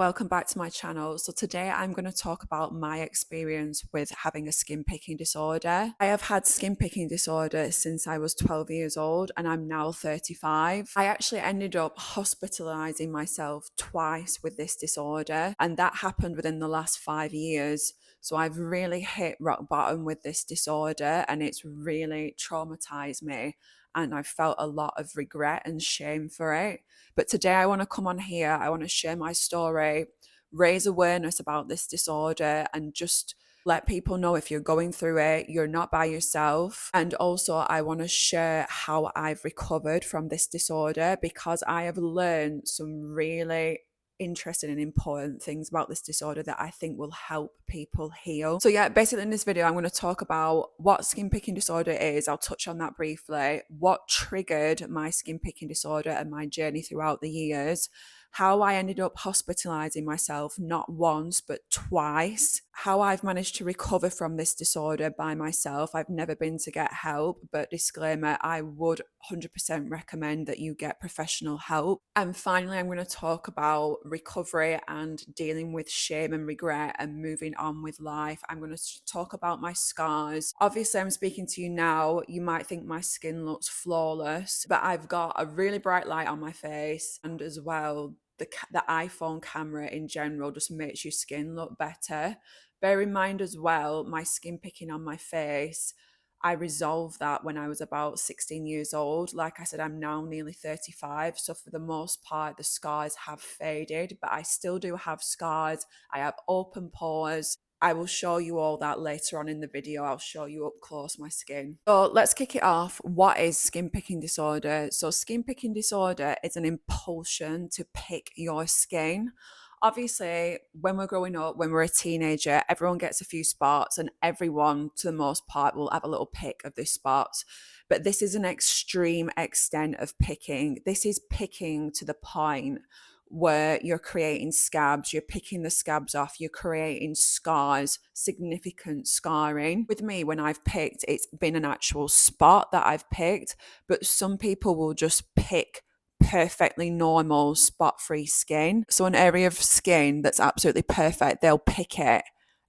welcome back to my channel. So today I'm going to talk about my experience with having a skin picking disorder. I have had skin picking disorder since I was 12 years old and I'm now 35. I actually ended up hospitalizing myself twice with this disorder, and that happened within the last 5 years. So I've really hit rock bottom with this disorder and it's really traumatized me, and I felt a lot of regret and shame for it. But today I want to come on here, I want to share my story, raise awareness about this disorder, and just let people know if you're going through it, you're not by yourself. And also, I want to share how I've recovered from this disorder, because I have learned some really interesting and important things about this disorder that I think will help people heal. So yeah, basically in this video, I'm going to talk about what skin picking disorder is. I'll touch on that briefly, what triggered my skin picking disorder and my journey throughout the years, how I ended up hospitalizing myself not once but twice, how I've managed to recover from this disorder by myself. I've never been to get help, but disclaimer, I would 100% recommend that you get professional help. And finally, I'm going to talk about recovery and dealing with shame and regret and moving on with life. I'm going to talk about my scars. Obviously, I'm speaking to you now. You might think my skin looks flawless, but I've got a really bright light on my face, and as well, the iPhone camera in general just makes your skin look better. Bear in mind as well, my skin picking on my face, I resolved that when I was about 16 years old. Like I said, I'm now nearly 35. So for the most part, the scars have faded, but I still do have scars. I have open pores. I will show you all that later on in the video. I'll show you up close my skin. So let's kick it off. What is skin picking disorder? So skin picking disorder is an impulsion to pick your skin. Obviously, when we're growing up, when we're a teenager, everyone gets a few spots and everyone, to the most part, will have a little pick of this spot. But this is an extreme extent of picking. This is picking to the point where you're creating scabs, you're picking the scabs off, you're creating scars, significant scarring. With me, when I've picked, it's been an actual spot that I've picked, but some people will just pick perfectly normal spot-free skin. So an area of skin that's absolutely perfect, they'll pick it,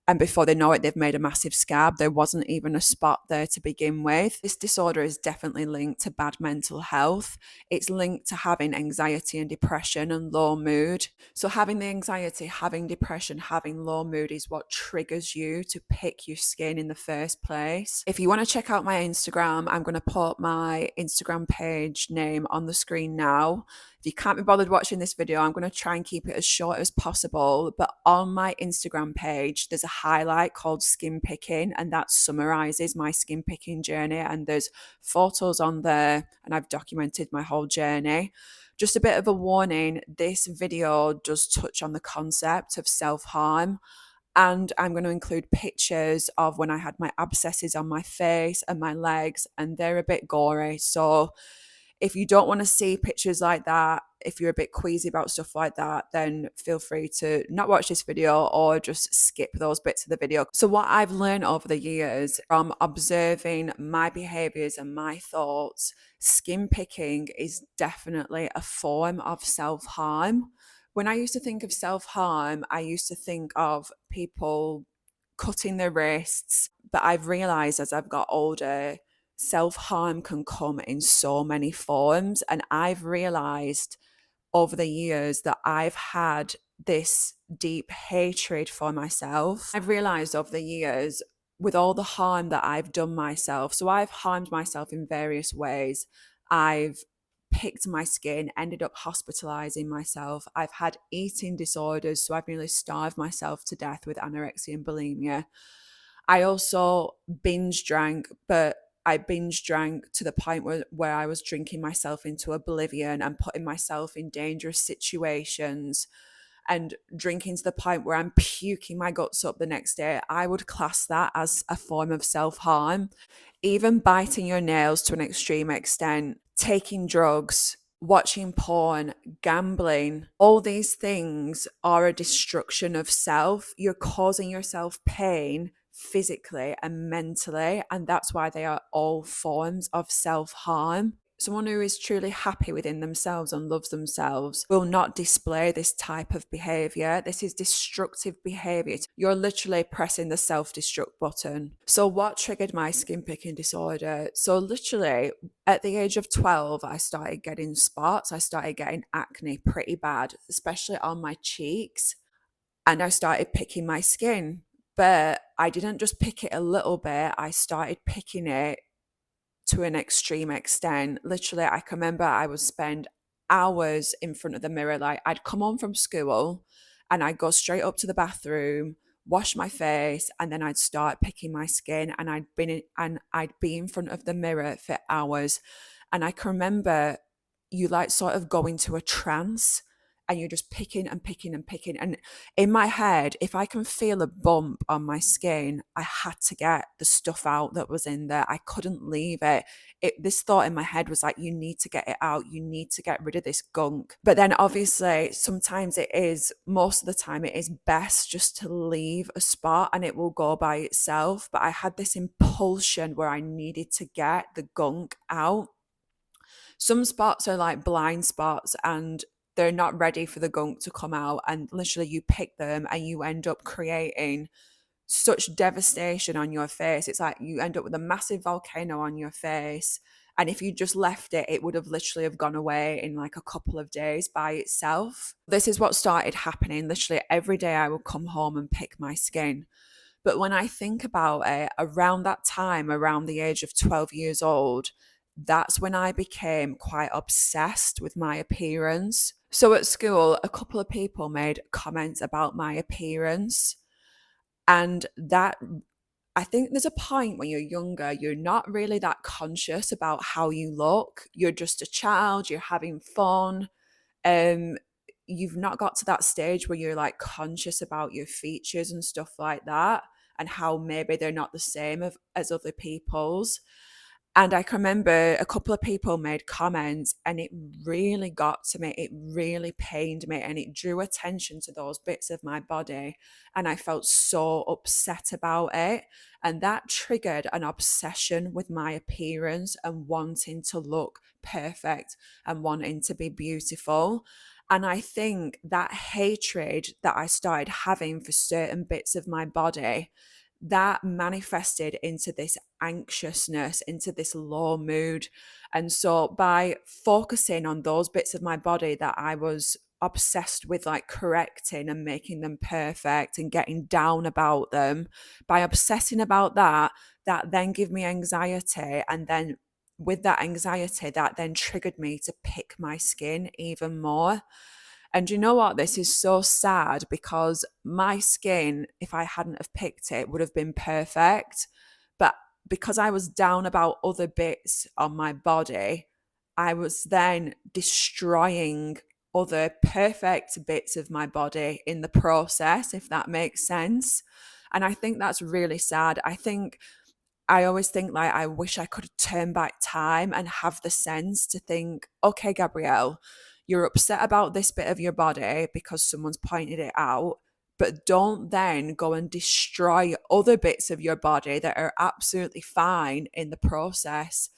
and before they know it, they've made a massive scab. There wasn't even a spot there to begin with. This disorder is definitely linked to bad mental health. It's linked to having anxiety and depression and low mood. So having the anxiety, having depression, having low mood is what triggers you to pick your skin in the first place. If you want to check out my Instagram, I'm going to put my Instagram page name on the screen now. If you can't be bothered watching this video, I'm going to try and keep it as short as possible. But on my Instagram page, there's a highlight called skin picking, and that summarizes my skin picking journey. And there's photos on there, and I've documented my whole journey. Just a bit of a warning, this video does touch on the concept of self-harm. And I'm going to include pictures of when I had my abscesses on my face and my legs, and they're a bit gory. So if you don't want to see pictures like that, if you're a bit queasy about stuff like that, then feel free to not watch this video or just skip those bits of the video. So what I've learned over the years from observing my behaviors and my thoughts, skin picking is definitely a form of self-harm. When I used to think of self-harm, I used to think of people cutting their wrists, but I've realized as I've got older, self-harm can come in so many forms. And I've realized over the years that I've had this deep hatred for myself. I've realized over the years, with all the harm that I've done myself, so I've harmed myself in various ways. I've picked my skin, ended up hospitalizing myself. I've had eating disorders, so I've nearly starved myself to death with anorexia and bulimia. I also binge drank, but I binge drank to the point where I was drinking myself into oblivion and putting myself in dangerous situations, and drinking to the point where I'm puking my guts up the next day. I would class that as a form of self-harm. Even biting your nails to an extreme extent, taking drugs, watching porn, gambling, all these things are a destruction of self. You're causing yourself pain physically and mentally, and that's why they are all forms of self-harm. Someone who is truly happy within themselves and loves themselves will not display this type of behavior. This is destructive behavior. You're literally pressing the self destruct button. So, what triggered my skin picking disorder? So, literally, at the age of 12, I started getting spots. I started getting acne pretty bad, especially on my cheeks. And I started picking my skin. But I didn't just pick it a little bit, I started picking it to an extreme extent. Literally, I can remember I would spend hours in front of the mirror. Like, I'd come home from school and I'd go straight up to the bathroom, wash my face, and then I'd start picking my skin, and I'd be in front of the mirror for hours. And I can remember you like sort of go into a trance and you're just picking and picking and picking. And in my head, if I can feel a bump on my skin, I had to get the stuff out that was in there. I couldn't leave it. This thought in my head was like, you need to get it out. You need to get rid of this gunk. But then obviously, sometimes most of the time, it is best just to leave a spot and it will go by itself. But I had this impulsion where I needed to get the gunk out. Some spots are like blind spots and they're not ready for the gunk to come out, and literally you pick them and you end up creating such devastation on your face. It's like you end up with a massive volcano on your face, and if you just left it, it would have literally have gone away in like a couple of days by itself. This is what started happening. Literally every day I would come home and pick my skin. But when I think about it, around that time, around the age of 12 years old, that's when I became quite obsessed with my appearance. So at school, a couple of people made comments about my appearance. And that, I think there's a point when you're younger, you're not really that conscious about how you look. You're just a child, you're having fun. Um, you've not got to that stage where you're like conscious about your features and stuff like that, and how maybe they're not the same as other people's. And I can remember a couple of people made comments and it really got to me. It really pained me and it drew attention to those bits of my body. And I felt so upset about it. And that triggered an obsession with my appearance and wanting to look perfect and wanting to be beautiful. And I think that hatred that I started having for certain bits of my body, that manifested into this anxiousness, into this low mood. And so by focusing on those bits of my body that I was obsessed with, like correcting and making them perfect and getting down about them, by obsessing about that, that then gave me anxiety. And then with that anxiety, that then triggered me to pick my skin even more. And you know what? This is so sad because my skin, if I hadn't have picked it, would have been perfect. But because I was down about other bits on my body, I was then destroying other perfect bits of my body in the process, if that makes sense. And I think that's really sad. I always think like I wish I could turn back time and have the sense to think, okay, Gabrielle, you're upset about this bit of your body because someone's pointed it out, but don't then go and destroy other bits of your body that are absolutely fine in the process.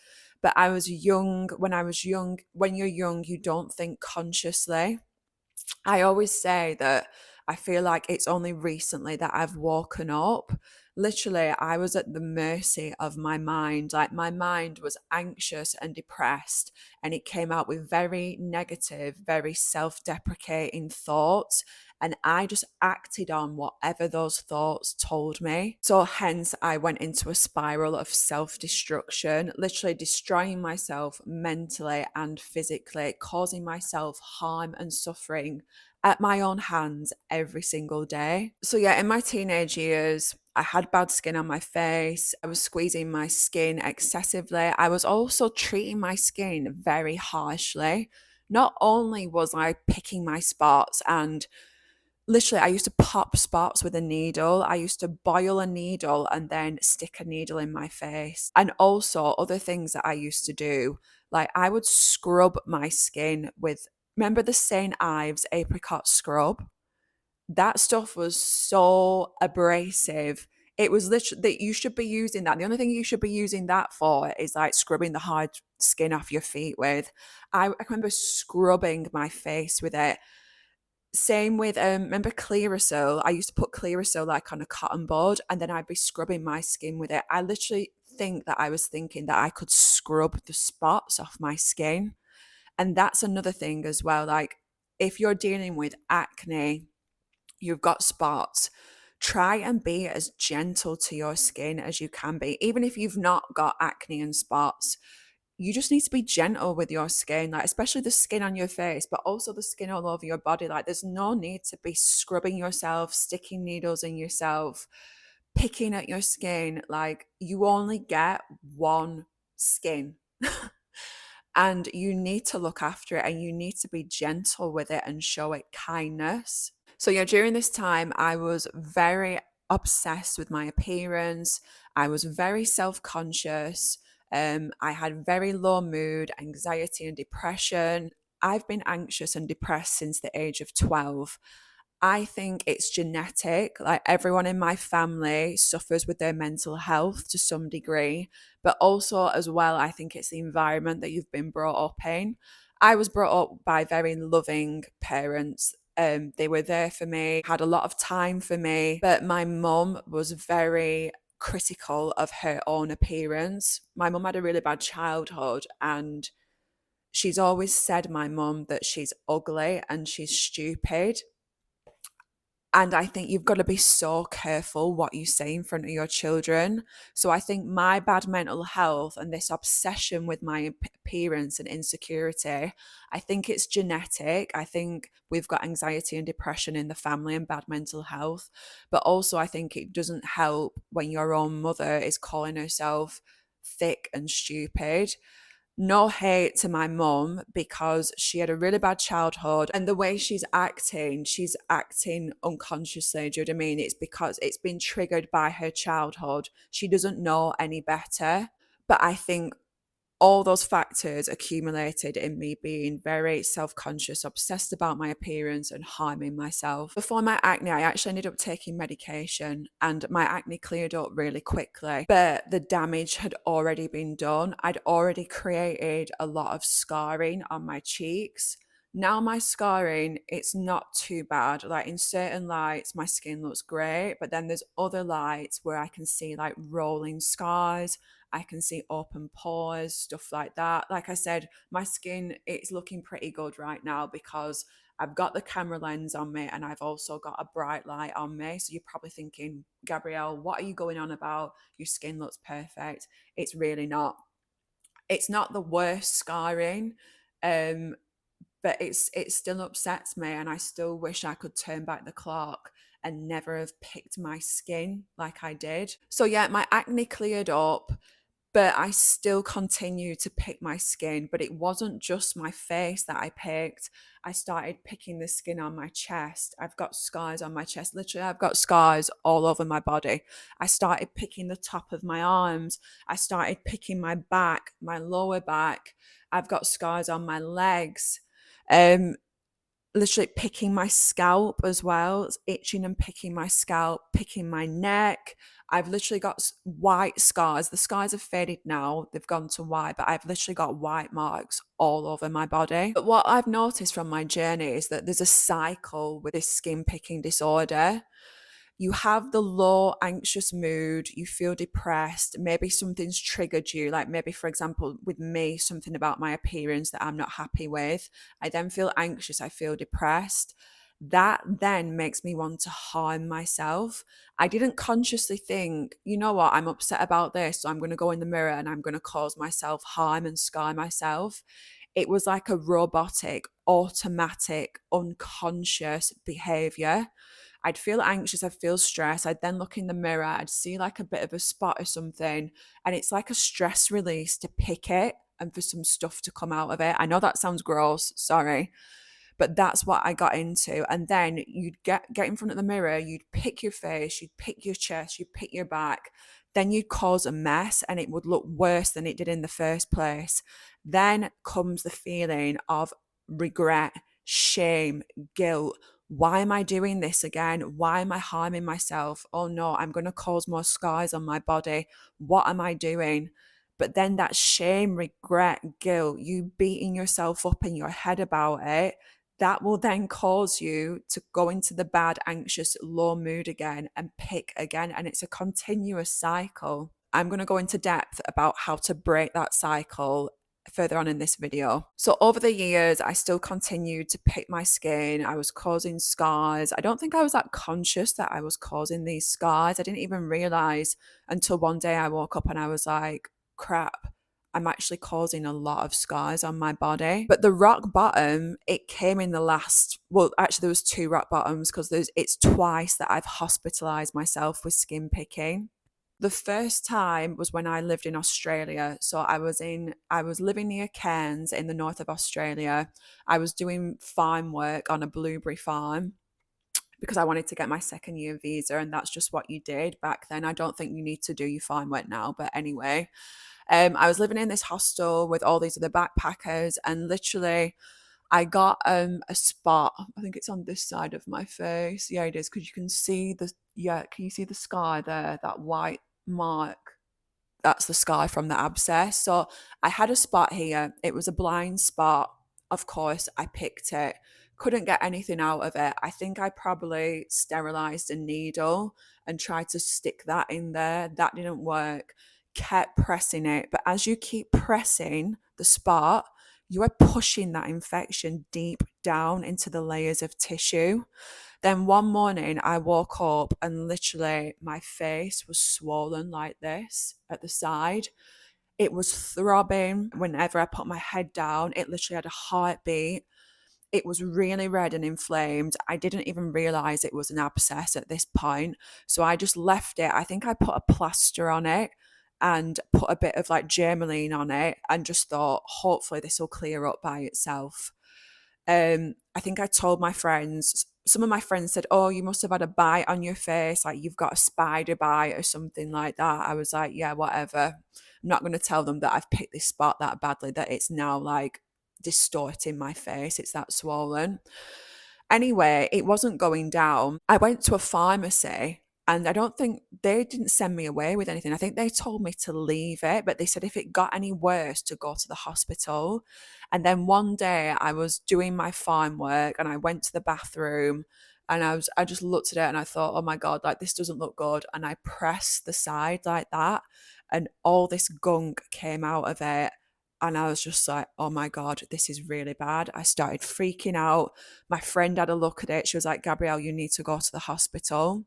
But I was young. When you're young, you don't think consciously. I always say that I feel like it's only recently that I've woken up. Literally, I was at the mercy of my mind. Like, my mind was anxious and depressed, and it came out with very negative, very self deprecating thoughts. And I just acted on whatever those thoughts told me. So, hence, I went into a spiral of self destruction, literally destroying myself mentally and physically, causing myself harm and suffering at my own hands every single day. So, yeah, in my teenage years, I had bad skin on my face. I was squeezing my skin excessively. I was also treating my skin very harshly. Not only was I picking my spots and literally, I used to pop spots with a needle. I used to boil a needle and then stick a needle in my face. And also other things that I used to do, like I would scrub my skin with, remember the St. Ives apricot scrub? That stuff was so abrasive. It was literally that you should be using that. The only thing you should be using that for is like scrubbing the hard skin off your feet with. I remember scrubbing my face with it. Same with remember Clearasil? I used to put Clearasil like on a cotton bud and then I'd be scrubbing my skin with it. I literally think that I was thinking that I could scrub the spots off my skin. And that's another thing as well. Like if you're dealing with acne, you've got spots, try and be as gentle to your skin as you can be. Even if you've not got acne and spots, you just need to be gentle with your skin, like especially the skin on your face, but also the skin all over your body. Like there's no need to be scrubbing yourself, sticking needles in yourself, picking at your skin. Like you only get one skin. And you need to look after it and you need to be gentle with it and show it kindness. So, yeah, during this time, I was very obsessed with my appearance. I was very self conscious. I had very low mood, anxiety, and depression. I've been anxious and depressed since the age of 12. I think it's genetic. Like everyone in my family suffers with their mental health to some degree, but also as well, I think it's the environment that you've been brought up in. I was brought up by very loving parents. They were there for me, had a lot of time for me, but my mum was very critical of her own appearance. My mum had a really bad childhood and she's always said, my mum, that she's ugly and she's stupid. And I think you've got to be so careful what you say in front of your children. So I think my bad mental health and this obsession with my appearance and insecurity, I think it's genetic. I think we've got anxiety and depression in the family and bad mental health. But also, I think it doesn't help when your own mother is calling herself thick and stupid. No hate to my mum because she had a really bad childhood and the way she's acting unconsciously. Do you know what I mean? It's because it's been triggered by her childhood. She doesn't know any better. But I think all those factors accumulated in me being very self-conscious, obsessed about my appearance and harming myself. Before my acne, I actually ended up taking medication and my acne cleared up really quickly, but the damage had already been done. I'd already created a lot of scarring on my cheeks. Now my scarring, it's not too bad. Like in certain lights, my skin looks great, but then there's other lights where I can see like rolling scars. I can see open pores, stuff like that. Like I said, my skin, it's looking pretty good right now because I've got the camera lens on me and I've also got a bright light on me. So you're probably thinking, Gabrielle, what are you going on about? Your skin looks perfect. It's really not. It's not the worst scarring. But it still upsets me and I still wish I could turn back the clock and never have picked my skin like I did. So yeah, my acne cleared up, but I still continued to pick my skin. But it wasn't just my face that I picked. I started picking the skin on my chest. I've got scars on my chest. Literally, I've got scars all over my body. I started picking the top of my arms. I started picking my back, my lower back. I've got scars on my legs. Um, Literally picking my scalp as well, it's itching and picking my scalp, picking my neck. I've literally got white scars. The scars have faded now, they've gone to white, but I've literally got white marks all over my body. But what I've noticed from my journey is that there's a cycle with this skin picking disorder. You have the low anxious mood, you feel depressed, maybe something's triggered you, like maybe for example with me, something about my appearance that I'm not happy with. I then feel anxious, I feel depressed. That then makes me want to harm myself. I didn't consciously think, you know what, I'm upset about this, so I'm going to go in the mirror and I'm going to cause myself harm and scar myself. It was like a robotic, automatic, unconscious behavior. I'd feel anxious, I'd feel stressed. I'd then look in the mirror, I'd see like a bit of a spot or something. And it's like a stress release to pick it and for some stuff to come out of it. I know that sounds gross, sorry. But that's what I got into. And then you'd get in front of the mirror, you'd pick your face, you'd pick your chest, you'd pick your back. Then you'd cause a mess and it would look worse than it did in the first place. Then comes the feeling of regret, shame, guilt. why am I doing this again? Why am I harming myself? Oh no, I'm going to cause more scars on my body. What am I doing? But then that shame, regret, guilt, you beating yourself up in your head about it, that will then cause you to go into the bad, anxious, low mood again and pick again. And it's a continuous cycle. I'm going to go into depth about how to break that cycle further on in this video. So over the years, I still continued to pick my skin. I was causing scars. I don't think I was that conscious that I was causing these scars. I didn't even realize until one day I woke up and I was like, crap, I'm actually causing a lot of scars on my body. But the rock bottom, it came in the last, well, actually there was two rock bottoms because it's twice that I've hospitalized myself with skin picking. The first time was when I lived in Australia. So I was living near Cairns in the north of Australia. I was doing farm work on a blueberry farm because I wanted to get my second year visa, and that's just what you did back then. I don't think you need to do your farm work now, but anyway. I was living in this hostel with all these other backpackers, and literally I got a spot. I think it's on this side of my face. Yeah, it is, because you can see can you see the sky there? That white mark. That's the sky from the abscess. So I had a spot here. It was a blind spot. Of course, I picked it. Couldn't get anything out of it. I think I probably sterilized a needle and tried to stick that in there. That didn't work. Kept pressing it. But as you keep pressing the spot, you are pushing that infection deep down into the layers of tissue. Then one morning I woke up and literally my face was swollen like this at the side. It was throbbing whenever I put my head down. It literally had a heartbeat. It was really red and inflamed. I didn't even realize it was an abscess at this point. So I just left it. I think I put a plaster on it and put a bit of like Germaline on it and just thought, hopefully this will clear up by itself. I think I told my friends, some of my friends said, oh, you must have had a bite on your face, like you've got a spider bite or something like that. I was like, yeah, whatever. I'm not going to tell them that I've picked this spot that badly that it's now like distorting my face. It's that swollen. Anyway, it wasn't going down. I went to a pharmacy and I don't think they didn't send me away with anything. I think they told me to leave it, but they said if it got any worse to go to the hospital. And then one day I was doing my farm work and I went to the bathroom and I just looked at it and I thought, oh my God, like this doesn't look good. And I pressed the side like that and all this gunk came out of it. And I was just like, oh my God, this is really bad. I started freaking out. My friend had a look at it. She was like, Gabrielle, you need to go to the hospital.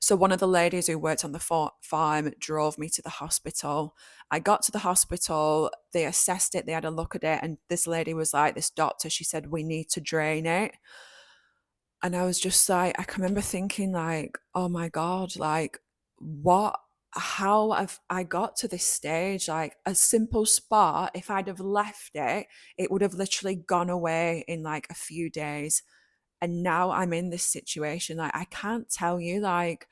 So one of the ladies who worked on the farm drove me to the hospital. I got to the hospital, they assessed it, they had a look at it, and this lady was like, this doctor, she said, we need to drain it. And I was just like, I can remember thinking like, oh my God, like what, how have I got to this stage? Like a simple spot, if I'd have left it, it would have literally gone away in like a few days. And now I'm in this situation. Like I can't tell you, like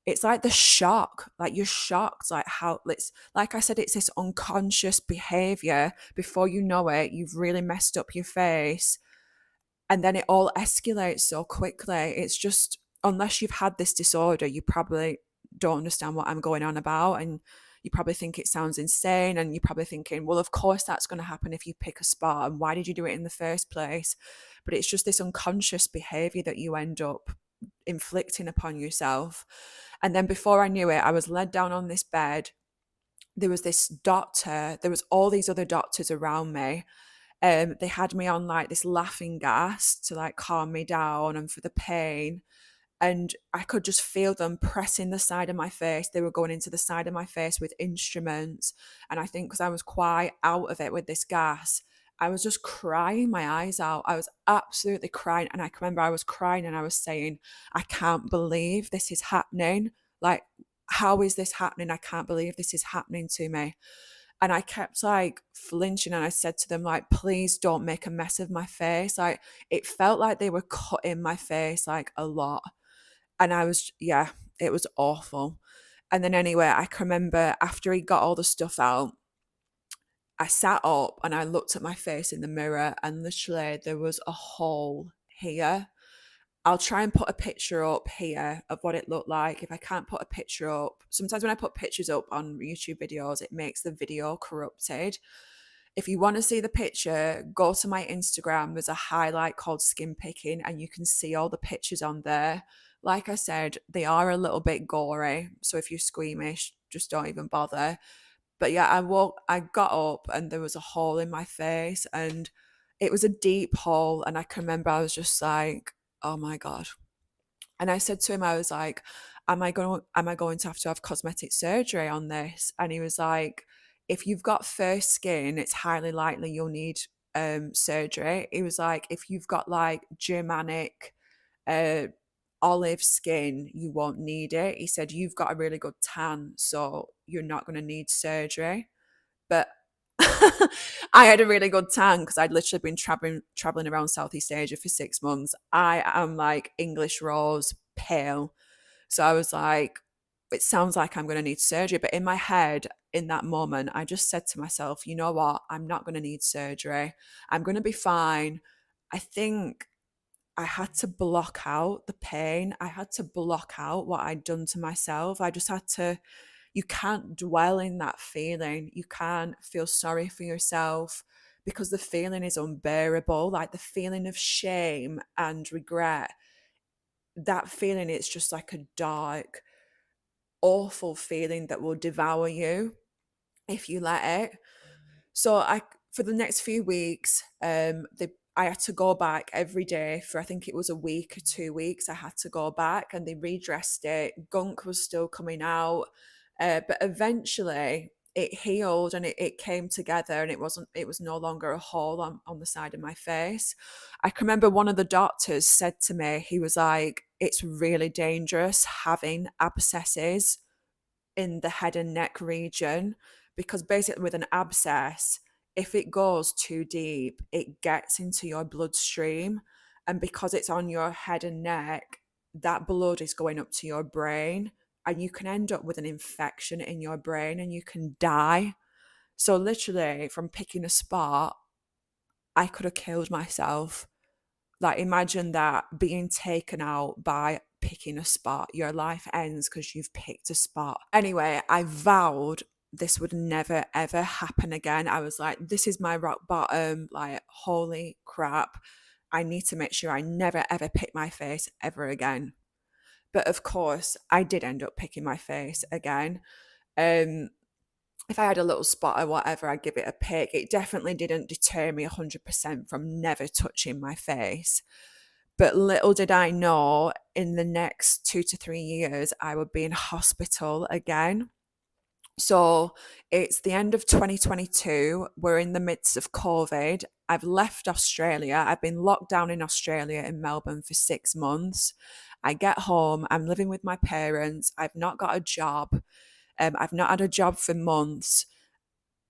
it's like the shock, like you're shocked, like how it's like I said, it's this unconscious behavior. Before you know it, you've really messed up your face and then it all escalates so quickly. It's just, unless you've had this disorder, you probably don't understand what I'm going on about. And you probably think it sounds insane. And you're probably thinking, well, of course that's going to happen if you pick a spot. And why did you do it in the first place? But it's just this unconscious behavior that you end up inflicting upon yourself. And then before I knew it, I was led down on this bed. There was this doctor, there was all these other doctors around me. They had me on like this laughing gas to like calm me down and for the pain. And I could just feel them pressing the side of my face. They were going into the side of my face with instruments. And I think because I was quite out of it with this gas, I was just crying my eyes out. I was absolutely crying. And I can remember I was crying and I was saying, I can't believe this is happening. Like, how is this happening? I can't believe this is happening to me. And I kept like flinching and I said to them, like, please don't make a mess of my face. Like, it felt like they were cutting my face like a lot. And I was, yeah, it was awful. And then anyway, I can remember after he got all the stuff out, I sat up and I looked at my face in the mirror and literally there was a hole here. I'll try and put a picture up here of what it looked like. If I can't put a picture up, sometimes when I put pictures up on YouTube videos, it makes the video corrupted. If you want to see the picture, go to my Instagram. There's a highlight called Skin Picking, and you can see all the pictures on there. Like I said, they are a little bit gory. So if you're squeamish, just don't even bother. But yeah, I got up and there was a hole in my face, and it was a deep hole. And I can remember I was just like, oh my God. And I said to him, I was like, am I going to have cosmetic surgery on this? And he was like, if you've got fair skin, it's highly likely you'll need surgery. He was like, if you've got like Germanic uh olive skin, you won't need it. He said, you've got a really good tan, so you're not going to need surgery. But I had a really good tan because I'd literally been traveling around Southeast Asia for 6 months. I am like English rose pale. So I was like, it sounds like I'm going to need surgery. But in my head, in that moment, I just said to myself, you know what? I'm not going to need surgery. I'm going to be fine. I think I had to block out the pain. I had to block out what I'd done to myself. I just had to, you can't dwell in that feeling. You can't feel sorry for yourself because the feeling is unbearable. Like the feeling of shame and regret, that feeling, it's just like a dark, awful feeling that will devour you if you let it. So I, for the next few weeks, I had to go back every day for, I think it was a week or 2 weeks. I had to go back and they redressed it. Gunk was still coming out, but eventually it healed and it came together, and it was no longer a hole on the side of my face. I can remember one of the doctors said to me, he was like, it's really dangerous having abscesses in the head and neck region, because basically with an abscess, if it goes too deep, it gets into your bloodstream. And because it's on your head and neck, that blood is going up to your brain, and you can end up with an infection in your brain and you can die. So, literally, from picking a spot, I could have killed myself. Like, imagine that being taken out by picking a spot. Your life ends because you've picked a spot. Anyway, I vowed this would never ever happen again. I was like, this is my rock bottom. Like, holy crap. I need to make sure I never ever pick my face ever again. But of course, I did end up picking my face again. Um, if I had a little spot or whatever, I'd give it a pick. It definitely didn't deter me 100% from never touching my face. But little did I know, in the next 2 to 3 years, I would be in hospital again. So it's the end of 2022. We're in the midst of COVID. I've left Australia. I've been locked down in Australia, in Melbourne, for 6 months. I get home. I'm living with my parents. I've not got a job. I've not had a job for months.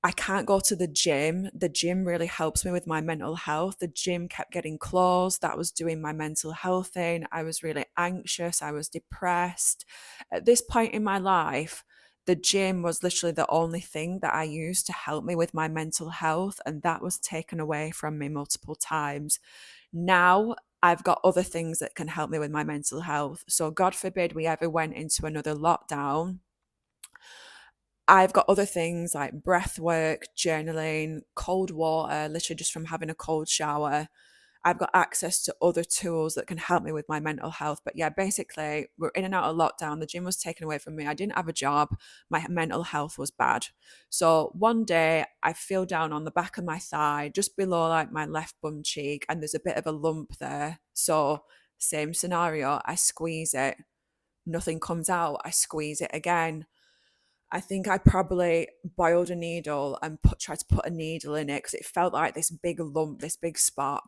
I can't go to the gym. The gym really helps me with my mental health. The gym kept getting closed. That was doing my mental health in. I was really anxious. I was depressed. At this point in my life, the gym was literally the only thing that I used to help me with my mental health, and that was taken away from me multiple times. Now I've got other things that can help me with my mental health. So, God forbid we ever went into another lockdown, I've got other things like breath work, journaling, cold water, literally just from having a cold shower. I've got access to other tools that can help me with my mental health. But yeah, basically, we're in and out of lockdown. The gym was taken away from me. I didn't have a job. My mental health was bad. So one day I feel down on the back of my thigh, just below like my left bum cheek, and there's a bit of a lump there. So, same scenario, I squeeze it, nothing comes out. I squeeze it again. I think I probably boiled a needle and tried to put a needle in it because it felt like this big lump, this big spot.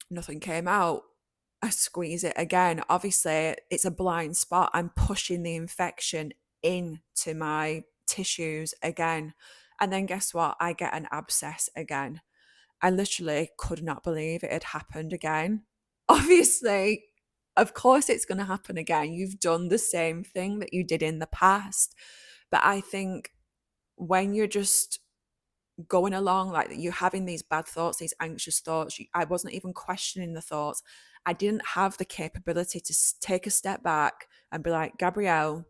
Nothing came out. I squeeze it again. Obviously, it's a blind spot. I'm pushing the infection into my tissues again. And then guess what? I get an abscess again. I literally could not believe it had happened again. Obviously, of course, it's going to happen again. You've done the same thing that you did in the past. But I think when you're just going along, like you're having these bad thoughts, these anxious thoughts, I wasn't even questioning the thoughts. I didn't have the capability to take a step back and be like, Gabrielle,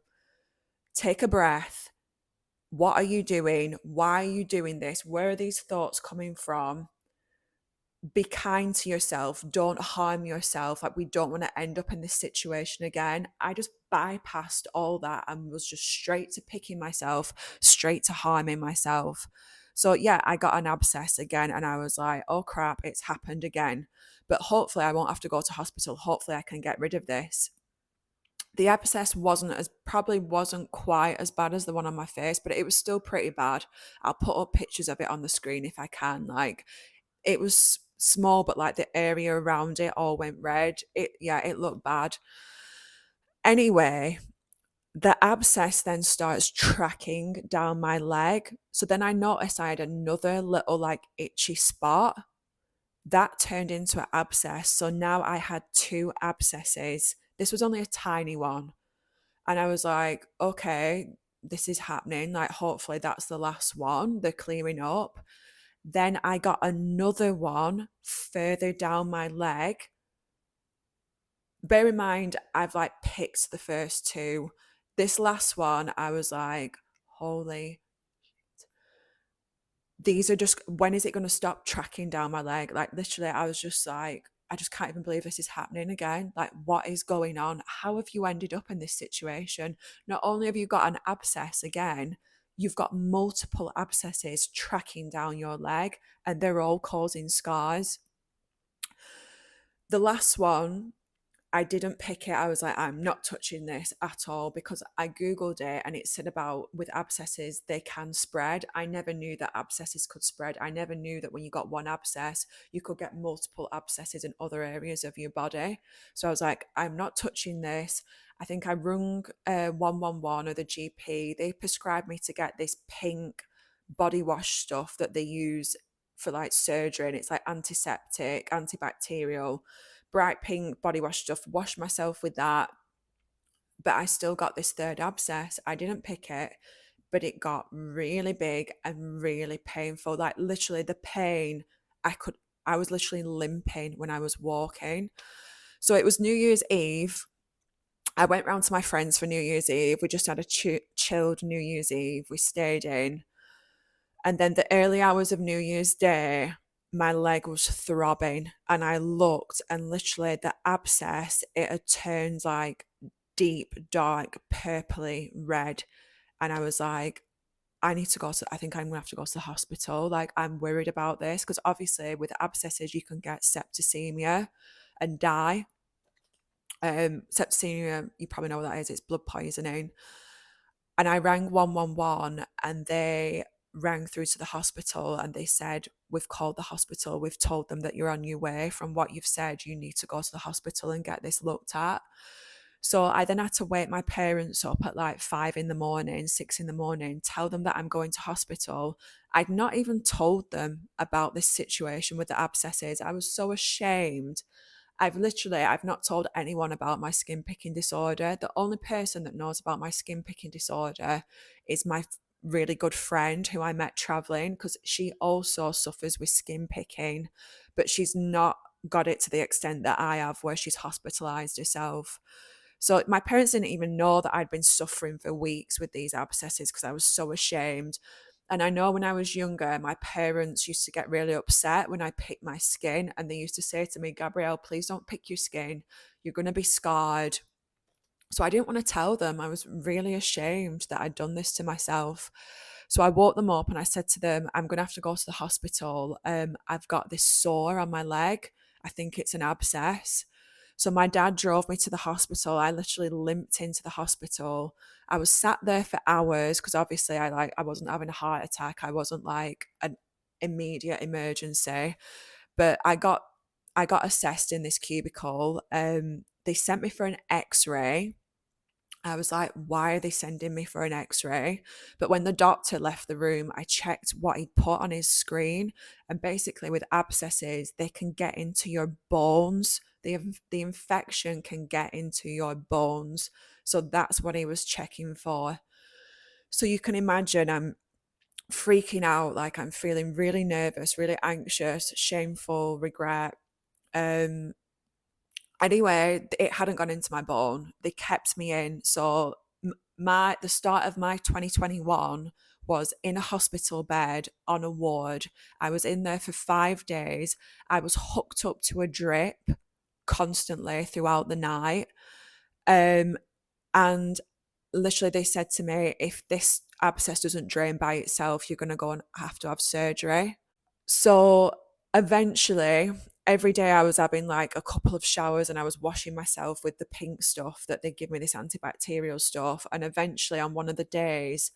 take a breath. What are you doing? Why are you doing this? Where are these thoughts coming from? Be kind to yourself. Don't harm yourself. Like, we don't want to end up in this situation again. I just bypassed all that and was just straight to picking myself, straight to harming myself. So yeah, I got an abscess again and I was like, oh crap, it's happened again. But hopefully I won't have to go to hospital. Hopefully I can get rid of this. The abscess probably wasn't quite as bad as the one on my face, but it was still pretty bad. I'll put up pictures of it on the screen if I can. Like, it was small, but like the area around it all went red. It looked bad. Anyway, the abscess then starts tracking down my leg. So then I noticed I had another little like itchy spot that turned into an abscess. So now I had two abscesses. This was only a tiny one. And I was like, okay, this is happening. Like, hopefully that's the last one. They're clearing up. Then I got another one further down my leg. Bear in mind, I've like picked the first two. This last one, I was like, holy, these are just, when is it going to stop tracking down my leg? Like, literally, I was just like, I just can't even believe this is happening again. Like, what is going on? How have you ended up in this situation? Not only have you got an abscess again, you've got multiple abscesses tracking down your leg and they're all causing scars. The last one, I didn't pick it. I was like, I'm not touching this at all because I Googled it and it said about with abscesses, they can spread. I never knew that abscesses could spread. I never knew that when you got one abscess, you could get multiple abscesses in other areas of your body. So I was like, I'm not touching this. I think I rung 111 or the GP. They prescribed me to get this pink body wash stuff that they use for like surgery, and it's like antiseptic, antibacterial, bright pink body wash stuff. Wash myself with that, but I still got this third abscess. I didn't pick it, but it got really big and really painful. Like, literally the pain, I was literally limping when I was walking. So it was New Year's Eve. I went round to my friends for New Year's Eve. We just had a chilled New Year's Eve. We stayed in. And then the early hours of New Year's Day, my leg was throbbing and I looked, and literally the abscess, it had turned like deep, dark, purpley red. And I was like, I think I'm gonna have to go to the hospital. Like, I'm worried about this because obviously with abscesses, you can get septicemia and die. Septicemia, you probably know what that is. It's blood poisoning. And I rang 111 and they rang through to the hospital and they said, we've called the hospital. We've told them that you're on your way. From what you've said, you need to go to the hospital and get this looked at. So I then had to wake my parents up at like 5 in the morning, 6 in the morning, tell them that I'm going to hospital. I'd not even told them about this situation with the abscesses. I was so ashamed. I've not told anyone about my skin picking disorder. The only person that knows about my skin picking disorder is my really good friend who I met traveling, because she also suffers with skin picking, but she's not got it to the extent that I have where she's hospitalized herself. So my parents didn't even know that I'd been suffering for weeks with these abscesses because I was so ashamed. And I know when I was younger, my parents used to get really upset when I picked my skin. And they used to say to me, Gabrielle, please don't pick your skin. You're going to be scarred. So I didn't want to tell them. I was really ashamed that I'd done this to myself. So I woke them up and I said to them, I'm going to have to go to the hospital. I've got this sore on my leg. I think it's an abscess. So my dad drove me to the hospital. I literally limped into the hospital. I was sat there for hours because obviously I wasn't having a heart attack. I wasn't like an immediate emergency. But I got assessed in this cubicle. They sent me for an X-ray. I was like, why are they sending me for an X-ray? But when the doctor left the room, I checked what he'd put on his screen. And basically with abscesses, they can get into your bones. The infection can get into your bones. So that's what he was checking for. So you can imagine I'm freaking out, like I'm feeling really nervous, really anxious, shameful, regret. Um, Anyway, it hadn't gone into my bone. They kept me in. So my the start of my 2021 was in a hospital bed on a ward. I was in there for 5 days. I was hooked up to a drip constantly throughout the night. Um, and literally they said to me, if this abscess doesn't drain by itself, you're going to go and have to have surgery. So eventually, every day I was having like a couple of showers and I was washing myself with the pink stuff that they give me, this antibacterial stuff. And eventually, on one of the days,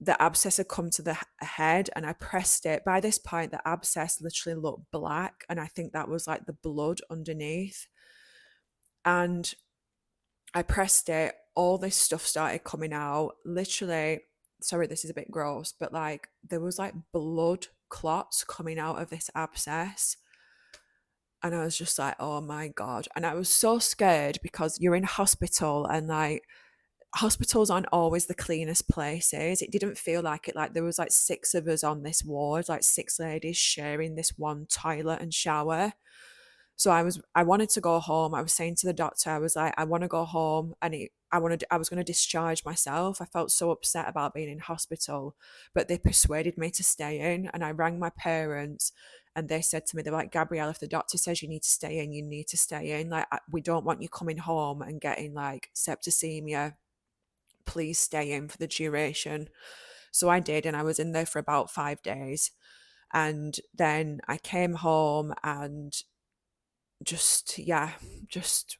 the abscess had come to the head and I pressed it. By this point, the abscess literally looked black. And I think that was like the blood underneath. And I pressed it, all this stuff started coming out. Literally, sorry, this is a bit gross, but like there was like blood clots coming out of this abscess. And I was just like, oh my God. And I was so scared because you're in hospital and like hospitals aren't always the cleanest places. It didn't feel like it. Like there was like six of us on this ward, like six ladies sharing this one toilet and shower. So I wanted to go home. I was saying to the doctor, I was like, I want to go home, and I was going to discharge myself. I felt so upset about being in hospital, but they persuaded me to stay in, and I rang my parents, and they said to me, they're like, Gabrielle, if the doctor says you need to stay in, you need to stay in. Like, we don't want you coming home and getting like septicemia. Please stay in for the duration. So I did, and I was in there for about 5 days. And then I came home and just, yeah, just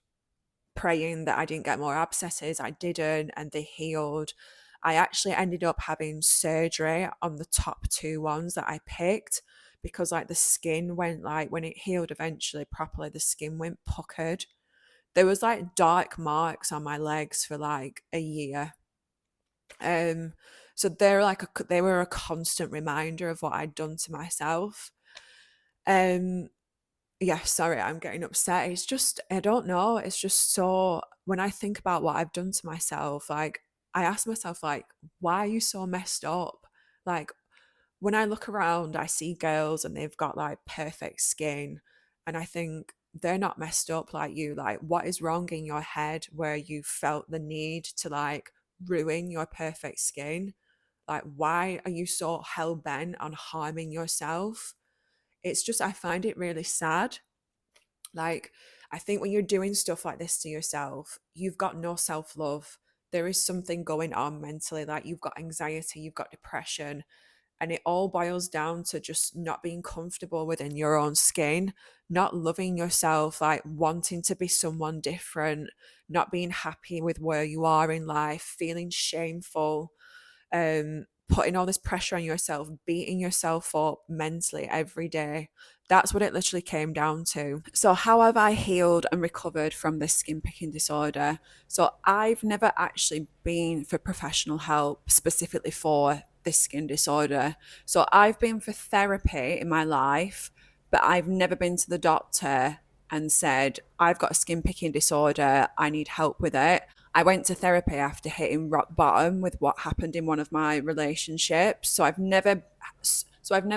praying that I didn't get more abscesses. I didn't, and they healed. I actually ended up having surgery on the top two ones that I picked because like the skin went, like when it healed eventually properly, the skin went puckered. There was like dark marks on my legs for like a year. Um so they were a constant reminder of what I'd done to myself. Um yeah, sorry, I'm getting upset. It's just, I don't know. It's just so, when I think about what I've done to myself, like, I ask myself, like, why are you so messed up? Like, when I look around, I see girls and they've got like perfect skin. And I think they're not messed up like you. Like, what is wrong in your head where you felt the need to like ruin your perfect skin? Like, why are you so hell bent on harming yourself? It's just, I find it really sad. Like, I think when you're doing stuff like this to yourself, you've got no self love. There is something going on mentally, like you've got anxiety, you've got depression, and it all boils down to just not being comfortable within your own skin, not loving yourself, like wanting to be someone different, not being happy with where you are in life, feeling shameful, putting all this pressure on yourself, beating yourself up mentally every day. That's what it literally came down to. So, how have I healed and recovered from this skin picking disorder? So, I've never actually been for professional help specifically for this skin disorder. So, I've been for therapy in my life, but I've never been to the doctor and said, I've got a skin picking disorder, I need help with it. I went to therapy after hitting rock bottom with what happened in one of my relationships. So I've never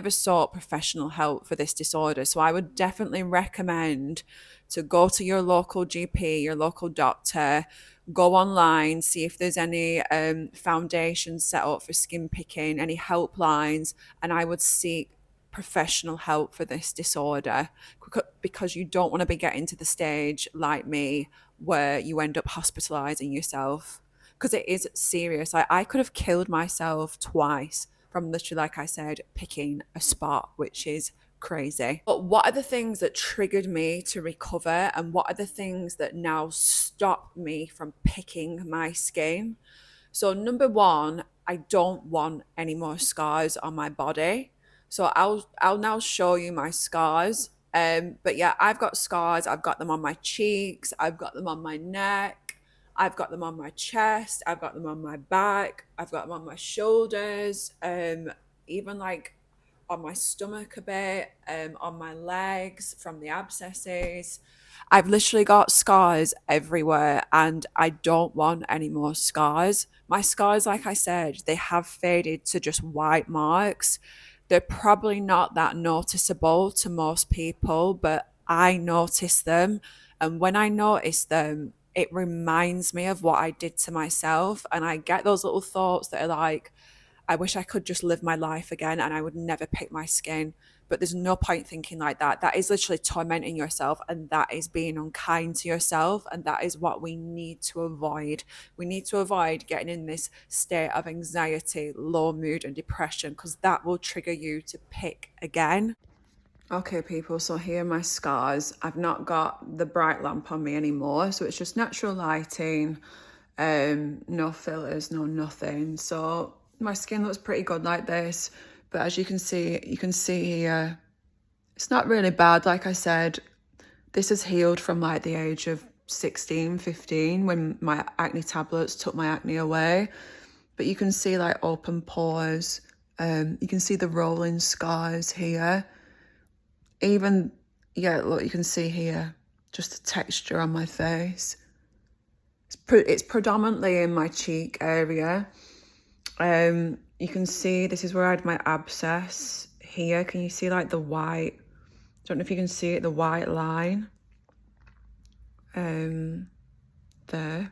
sought professional help for this disorder. So I would definitely recommend to go to your local GP, your local doctor, go online, see if there's any foundations set up for skin picking, any helplines, and I would seek professional help for this disorder because you don't want to be getting to the stage like me where you end up hospitalizing yourself, because it is serious. I could have killed myself twice from literally, like I said, picking a spot, which is crazy. But what are the things that triggered me to recover, and what are the things that now stop me from picking my skin? So number one, I don't want any more scars on my body. So I'll now show you my scars. But yeah, I've got scars. I've got them on my cheeks. I've got them on my neck. I've got them on my chest. I've got them on my back. I've got them on my shoulders. Even like on my stomach a bit. On my legs from the abscesses. I've literally got scars everywhere and I don't want any more scars. My scars, like I said, they have faded to just white marks. They're probably not that noticeable to most people, but I notice them And when I notice them, it reminds me of what I did to myself. And I get those little thoughts that are like, I wish I could just live my life again and I would never pick my skin. But there's no point thinking like that. That is literally tormenting yourself and that is being unkind to yourself. And that is what we need to avoid. We need to avoid getting in this state of anxiety, low mood, and depression because that will trigger you to pick again. Okay, people, so here are my scars. I've not got the bright lamp on me anymore, so it's just natural lighting, no fillers, no nothing. So my skin looks pretty good like this, but as you can see here, it's not really bad. Like I said, this has healed from like the age of 16, 15 when my acne tablets took my acne away. But you can see like open pores, you can see the rolling scars here. Even, yeah, look, you can see here, just the texture on my face. It's predominantly in my cheek area. You can see, this is where I had my abscess here. Can you see like the white, don't know if you can see it, the white line. There.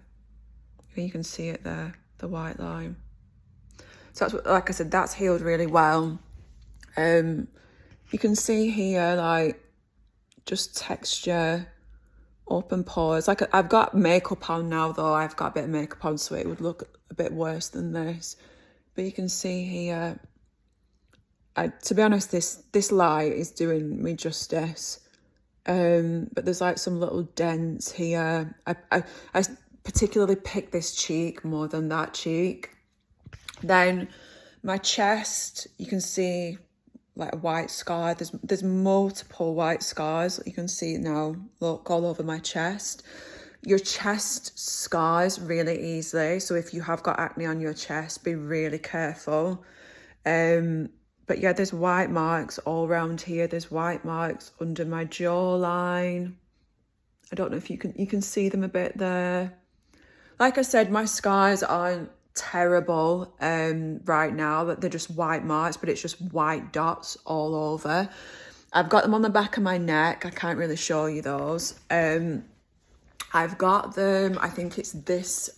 You can see it there, the white line. So that's what, like I said, that's healed really well. You can see here, like, just texture, open pores. Like, I've got makeup on now, though. I've got a bit of makeup on, so it would look a bit worse than this. But you can see here, to be honest, this light is doing me justice. But there's like some little dents here. I particularly picked this cheek more than that cheek. Then my chest, you can see like a white scar. There's multiple white scars. You can see now, look, all over my chest. Your chest scars really easily. So if you have got acne on your chest, be really careful. But yeah, there's white marks all around here. There's white marks under my jawline. I don't know if you can see them a bit there. Like I said, my scars aren't terrible right now, that they're just white marks, but it's just white dots all over. I've got them on the back of my neck. I can't really show you those. I've got them, I think it's this.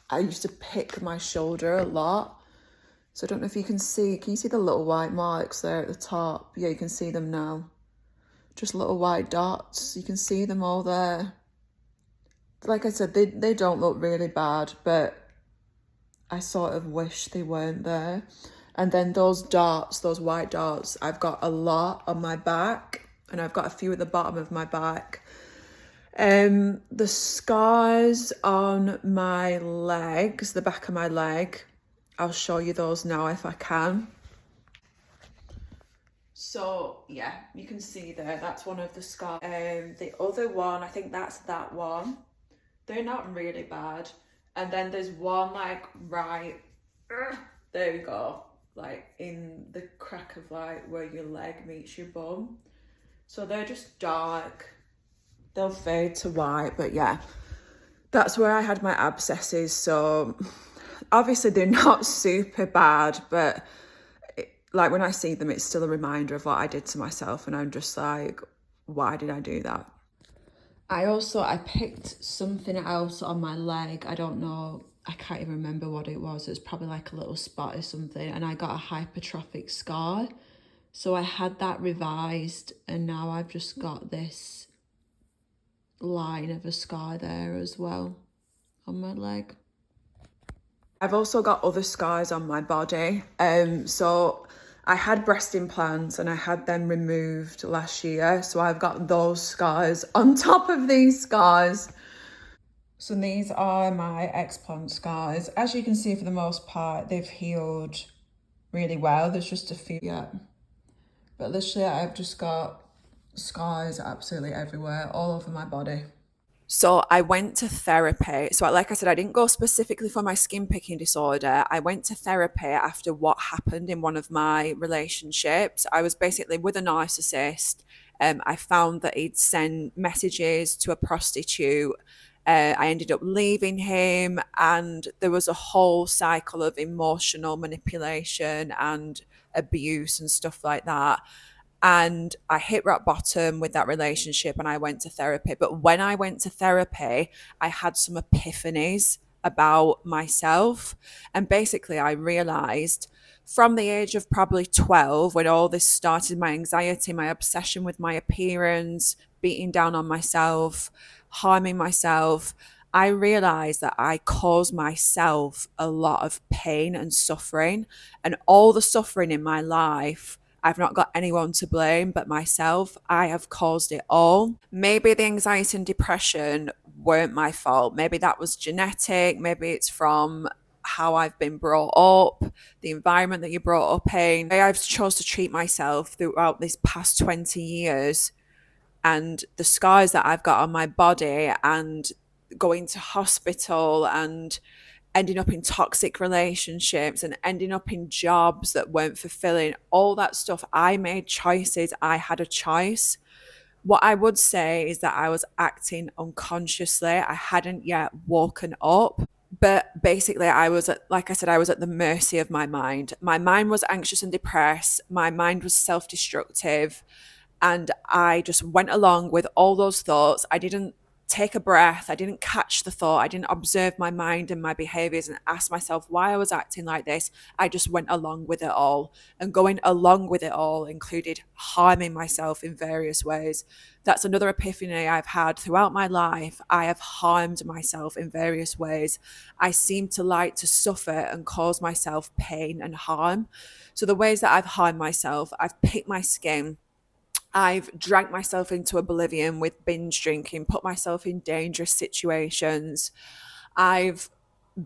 I used to pick my shoulder a lot. So I don't know if you can see the little white marks there at the top? Yeah, you can see them now. Just little white dots. You can see them all there. Like I said, they don't look really bad, but I sort of wish they weren't there. And then those dots, those white dots, I've got a lot on my back and I've got a few at the bottom of my back. The scars on my legs, the back of my leg, I'll show you those now if I can. So yeah, you can see there, that's one of the scars. The other one, I think that's that one. They're not really bad. And then there's one like right, there we go, like in the crack of like where your leg meets your bum. So they're just dark. They'll fade to white, but yeah, that's where I had my abscesses. So obviously they're not super bad, but like when I see them, it's still a reminder of what I did to myself. And I'm just like, why did I do that? I picked something else on my leg. I don't know. I can't even remember what it was. It was probably like a little spot or something. And I got a hypertrophic scar. So I had that revised and now I've just got this line of a scar there as well on my leg. I've also got other scars on my body. So I had breast implants and I had them removed last year. So I've got those scars on top of these scars. So these are my explant scars. As you can see, for the most part, they've healed really well. There's just a few yet. But literally, I've just got scars absolutely everywhere, all over my body. So I went to therapy. So like I said, I didn't go specifically for my skin picking disorder. I went to therapy after what happened in one of my relationships. I was basically with a narcissist. I found that he'd send messages to a prostitute. I ended up leaving him, and there was a whole cycle of emotional manipulation and abuse and stuff like that. And I hit rock bottom with that relationship and I went to therapy. But when I went to therapy, I had some epiphanies about myself. And basically, I realized from the age of probably 12, when all this started, my anxiety, my obsession with my appearance, beating down on myself, harming myself, I realized that I caused myself a lot of pain and suffering. And all the suffering in my life, I've not got anyone to blame but myself. I have caused it all. Maybe the anxiety and depression weren't my fault. Maybe that was genetic. Maybe it's from how I've been brought up, the environment that you're brought up in. I've chose to treat myself throughout this past 20 years and the scars that I've got on my body and going to hospital and ending up in toxic relationships and ending up in jobs that weren't fulfilling, all that stuff. I made choices. I had a choice. What I would say is that I was acting unconsciously. I hadn't yet woken up. But basically, I was at, like I said, I was at the mercy of my mind. My mind was anxious and depressed. My mind was self destructive. And I just went along with all those thoughts. I didn't take a breath. I didn't catch the thought. I didn't observe my mind and my behaviors and ask myself why I was acting like this. I just went along with it all. And going along with it all included harming myself in various ways. That's another epiphany I've had throughout my life. I have harmed myself in various ways. I seem to like to suffer and cause myself pain and harm. So the ways that I've harmed myself, I've picked my skin. I've drank myself into oblivion with binge drinking, put myself in dangerous situations. I've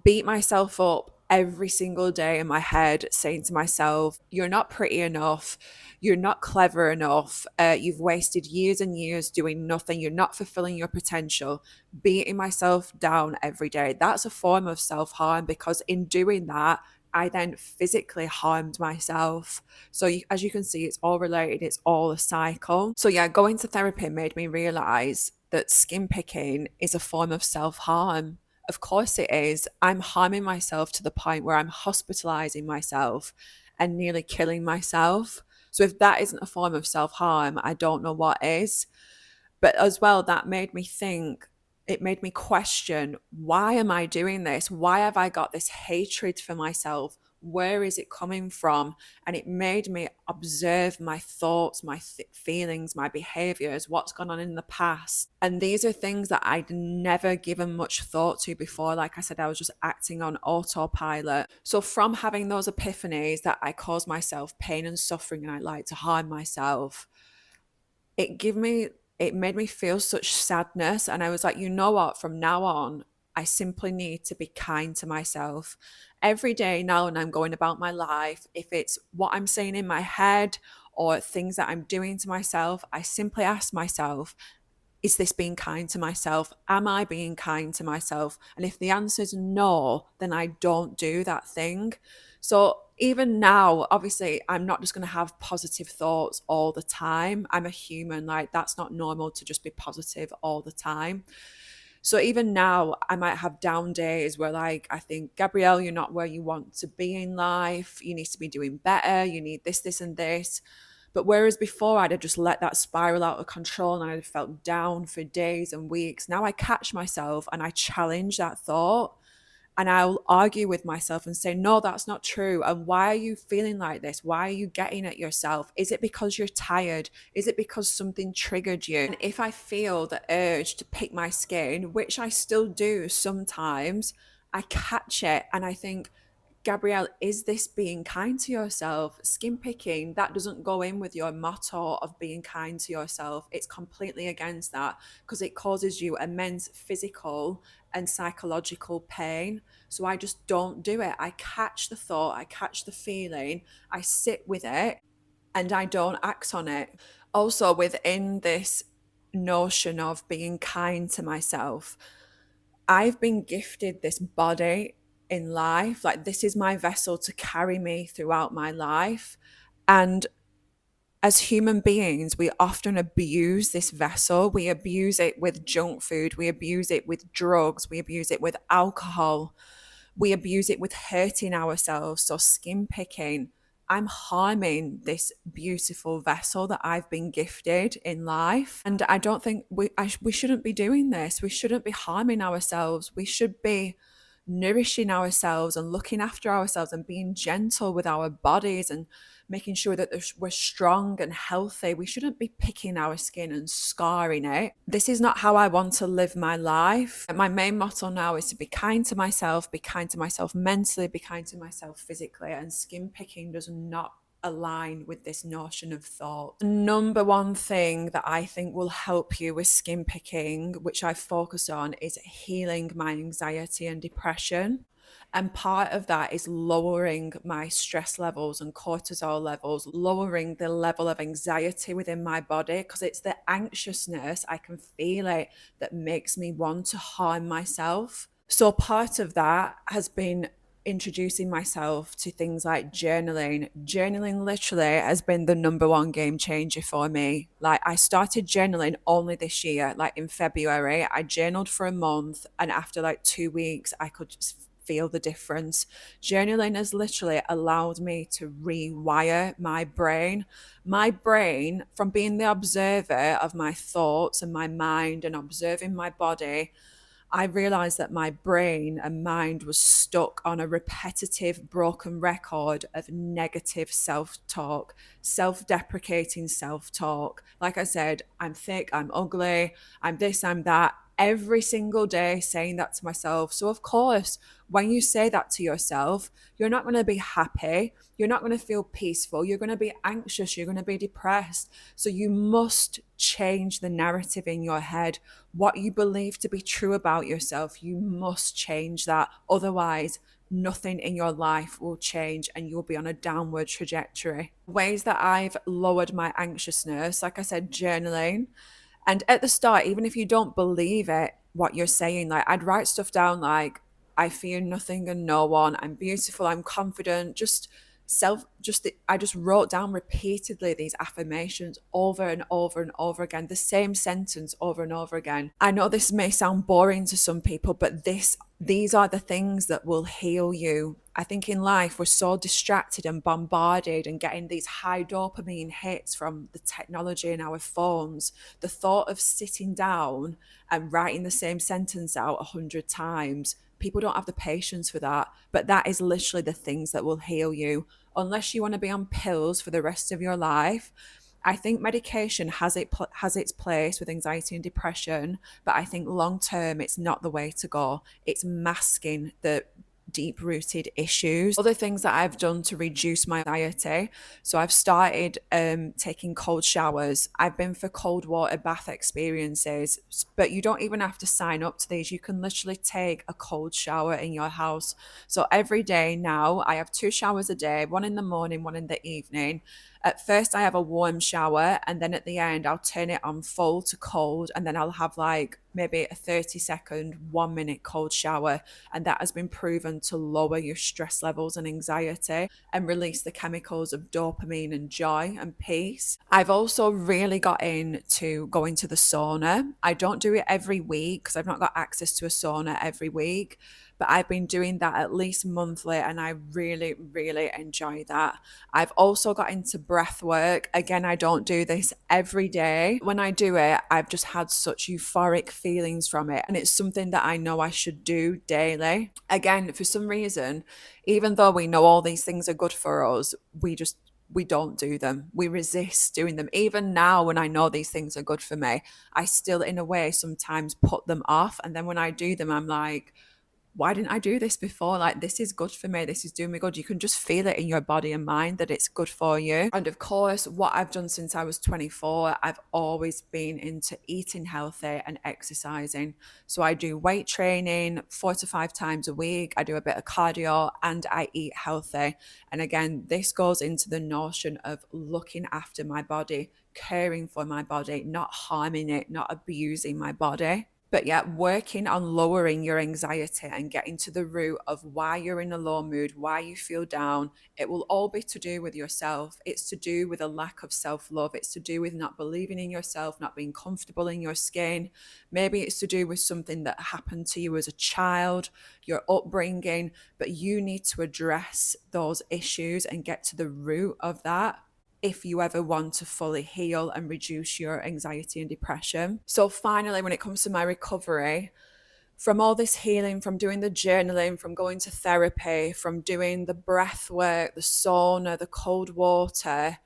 beat myself up every single day in my head, saying to myself, you're not pretty enough. You're not clever enough. You've wasted years and years doing nothing. You're not fulfilling your potential. Beating myself down every day. That's a form of self harm because in doing that, I then physically harmed myself. So, as you can see, it's all related, it's all a cycle. So, yeah, going to therapy made me realize that skin picking is a form of self harm. Of course, it is. I'm harming myself to the point where I'm hospitalizing myself and nearly killing myself. So, if that isn't a form of self harm, I don't know what is. But as well, that made me think, it made me question, why am I doing this? Why have I got this hatred for myself? Where is it coming from? And it made me observe my thoughts, my feelings, my behaviors, what's gone on in the past. And these are things that I'd never given much thought to before. Like I said, I was just acting on autopilot. So from having those epiphanies that I caused myself pain and suffering and I like to harm myself, it gave me it made me feel such sadness. And I was like, you know what, from now on I simply need to be kind to myself every day now. When I'm going about my life, if it's what I'm saying in my head or things that I'm doing to myself, I simply ask myself, is this being kind to myself? Am I being kind to myself? And if the answer is no, then I don't do that thing. So even now, obviously, I'm not just going to have positive thoughts all the time. I'm a human. Like, that's not normal to just be positive all the time. So even now, I might have down days where, like, I think, Gabrielle, you're not where you want to be in life. You need to be doing better. You need this, this, and this. But whereas before I'd have just let that spiral out of control and I'd have felt down for days and weeks, now I catch myself and I challenge that thought and I'll argue with myself and say, no, that's not true. And why are you feeling like this? Why are you getting at yourself? Is it because you're tired? Is it because something triggered you? And if I feel the urge to pick my skin, which I still do sometimes, I catch it and I think, Gabrielle, is this being kind to yourself? Skin picking, that doesn't go in with your motto of being kind to yourself. It's completely against that because it causes you immense physical and psychological pain. So I just don't do it. I catch the thought, I catch the feeling, I sit with it, and I don't act on it. Also, within this notion of being kind to myself, I've been gifted this body in life. Like, this is my vessel to carry me throughout my life. And as human beings, we often abuse this vessel. We abuse it with junk food. We abuse it with drugs. We abuse it with alcohol. We abuse it with hurting ourselves. So, skin picking, I'm harming this beautiful vessel that I've been gifted in life. And I don't think we shouldn't be doing this. We shouldn't be harming ourselves. We should be nourishing ourselves and looking after ourselves and being gentle with our bodies and making sure that we're strong and healthy. We shouldn't be picking our skin and scarring it. This is not how I want to live my life. My main motto now is to be kind to myself mentally, be kind to myself physically, and skin picking does not align with this notion of thought. The number one thing that I think will help you with skin picking, which I focus on, is healing my anxiety and depression. And part of that is lowering my stress levels and cortisol levels, lowering the level of anxiety within my body, because it's the anxiousness, I can feel it, that makes me want to harm myself. So part of that has been introducing myself to things like journaling. Journaling literally has been the number one game changer for me. Like, I started journaling only this year, like in February. I journaled for a month, and after like 2 weeks, I could just feel the difference. Journaling has literally allowed me to rewire my brain. My brain, from being the observer of my thoughts and my mind and observing my body, I realized that my brain and mind was stuck on a repetitive, broken record of negative self talk, self deprecating self talk. Like I said, I'm thick, I'm ugly, I'm this, I'm that. Every single day saying that to myself. So, of course, when you say that to yourself, you're not going to be happy. You're not going to feel peaceful. You're going to be anxious. You're going to be depressed. So, you must change the narrative in your head. What you believe to be true about yourself, you must change that. Otherwise, nothing in your life will change and you'll be on a downward trajectory. Ways that I've lowered my anxiousness, like I said, journaling. And at the start, even if you don't believe it, what you're saying, like, I'd write stuff down like, I fear nothing and no one, I'm beautiful, I'm confident, I just wrote down repeatedly these affirmations over and over and over again, the same sentence over and over again. I know this may sound boring to some people, but these are the things that will heal you. I think in life we're so distracted and bombarded and getting these high dopamine hits from the technology in our phones. The thought of sitting down and writing the same sentence out 100 times, people don't have the patience for that. But that is literally the things that will heal you. Unless you want to be on pills for the rest of your life, I think medication has its place with anxiety and depression, but I think long term it's not the way to go. It's masking the deep rooted issues. Other things that I've done to reduce my anxiety. So I've started taking cold showers. I've been for cold water bath experiences, but you don't even have to sign up to these. You can literally take a cold shower in your house. So every day now I have 2 showers a day, one in the morning, one in the evening. At first, I have a warm shower, and then at the end, I'll turn it on full to cold, and then I'll have like maybe a 30-second, 1 minute cold shower. And that has been proven to lower your stress levels and anxiety and release the chemicals of dopamine and joy and peace. I've also really got into going to the sauna. I don't do it every week because I've not got access to a sauna every week, but I've been doing that at least monthly, and I really, really enjoy that. I've also got into breath work. Again, I don't do this every day. When I do it, I've just had such euphoric feelings from it, and it's something that I know I should do daily. Again, for some reason, even though we know all these things are good for us, we don't do them. We resist doing them. Even now, when I know these things are good for me, I still, in a way, sometimes put them off. And then when I do them, I'm like, why didn't I do this before? Like, this is good for me. This is doing me good. You can just feel it in your body and mind that it's good for you. And of course, what I've done since I was 24, I've always been into eating healthy and exercising. So I do weight training 4 to 5 times a week. I do a bit of cardio and I eat healthy. And again, this goes into the notion of looking after my body, caring for my body, not harming it, not abusing my body. But yeah, working on lowering your anxiety and getting to the root of why you're in a low mood, why you feel down, it will all be to do with yourself. It's to do with a lack of self love. It's to do with not believing in yourself, not being comfortable in your skin. Maybe it's to do with something that happened to you as a child, your upbringing, but you need to address those issues and get to the root of that if you ever want to fully heal and reduce your anxiety and depression. So, finally, when it comes to my recovery, from all this healing, from doing the journaling, from going to therapy, from doing the breath work, the sauna, the cold water,